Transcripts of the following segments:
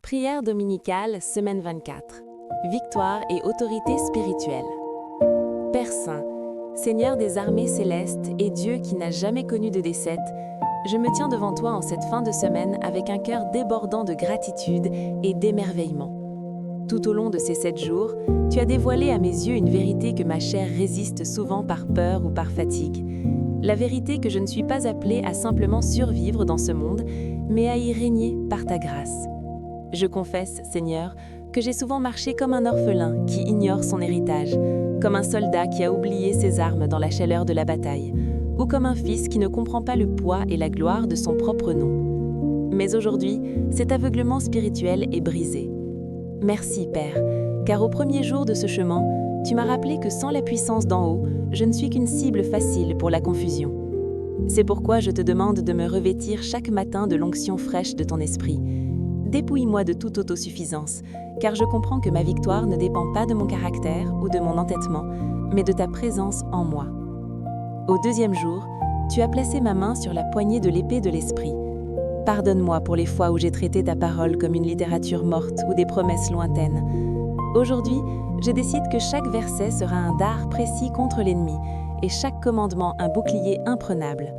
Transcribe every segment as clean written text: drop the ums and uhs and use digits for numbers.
Prière dominicale, semaine 24. Victoire et autorité spirituelle. Père Saint, Seigneur des armées célestes et Dieu qui n'a jamais connu de défaite, je me tiens devant toi en cette fin de semaine avec un cœur débordant de gratitude et d'émerveillement. Tout au long de ces 7 jours, tu as dévoilé à mes yeux une vérité que ma chair résiste souvent par peur ou par fatigue. La vérité que je ne suis pas appelée à simplement survivre dans ce monde, mais à y régner par ta grâce. Je confesse, Seigneur, que j'ai souvent marché comme un orphelin qui ignore son héritage, comme un soldat qui a oublié ses armes dans la chaleur de la bataille, ou comme un fils qui ne comprend pas le poids et la gloire de son propre nom. Mais aujourd'hui, cet aveuglement spirituel est brisé. Merci, Père, car au premier jour de ce chemin, tu m'as rappelé que sans la puissance d'en haut, je ne suis qu'une cible facile pour la confusion. C'est pourquoi je te demande de me revêtir chaque matin de l'onction fraîche de ton esprit. Dépouille-moi de toute autosuffisance, car je comprends que ma victoire ne dépend pas de mon caractère ou de mon entêtement, mais de ta présence en moi. Au deuxième jour, tu as placé ma main sur la poignée de l'épée de l'esprit. Pardonne-moi pour les fois où j'ai traité ta parole comme une littérature morte ou des promesses lointaines. Aujourd'hui, je décide que chaque verset sera un dard précis contre l'ennemi et chaque commandement un bouclier imprenable.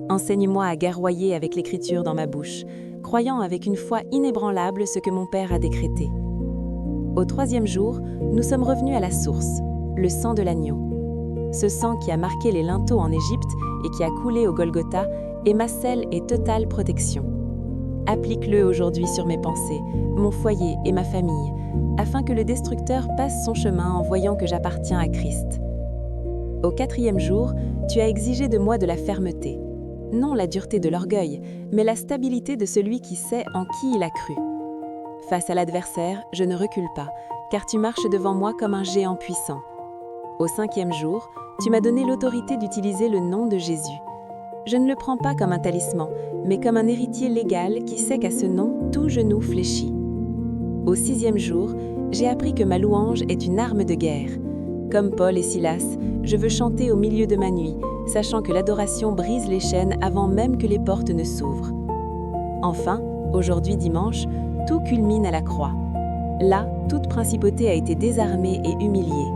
Enseigne-moi à guerroyer avec l'écriture dans ma bouche, croyant avec une foi inébranlable ce que mon Père a décrété. Au troisième jour, nous sommes revenus à la source, le sang de l'agneau. Ce sang qui a marqué les linteaux en Égypte et qui a coulé au Golgotha est ma selle et totale protection. Applique-le aujourd'hui sur mes pensées, mon foyer et ma famille, afin que le destructeur passe son chemin en voyant que j'appartiens à Christ. Au quatrième jour, tu as exigé de moi de la fermeté. Non la dureté de l'orgueil, mais la stabilité de celui qui sait en qui il a cru. Face à l'adversaire, je ne recule pas, car tu marches devant moi comme un géant puissant. Au cinquième jour, tu m'as donné l'autorité d'utiliser le nom de Jésus. Je ne le prends pas comme un talisman, mais comme un héritier légal qui sait qu'à ce nom, tout genou fléchit. Au sixième jour, j'ai appris que ma louange est une arme de guerre. Comme Paul et Silas, je veux chanter au milieu de ma nuit, sachant que l'adoration brise les chaînes avant même que les portes ne s'ouvrent. Enfin, aujourd'hui dimanche, tout culmine à la croix. Là, toute principauté a été désarmée et humiliée.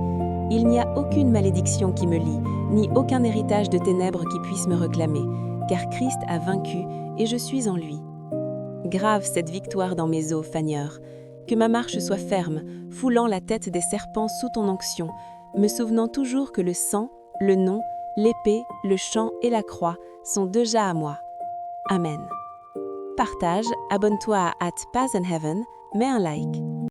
Il n'y a aucune malédiction qui me lie, ni aucun héritage de ténèbres qui puisse me réclamer, car Christ a vaincu et je suis en lui. Grave cette victoire dans mes os, Seigneur. Que ma marche soit ferme, foulant la tête des serpents sous ton onction, me souvenant toujours que le sang, le nom, l'épée, le chant et la croix sont déjà à moi. Amen. Partage, abonne-toi à @PazAndHeaven, mets un like.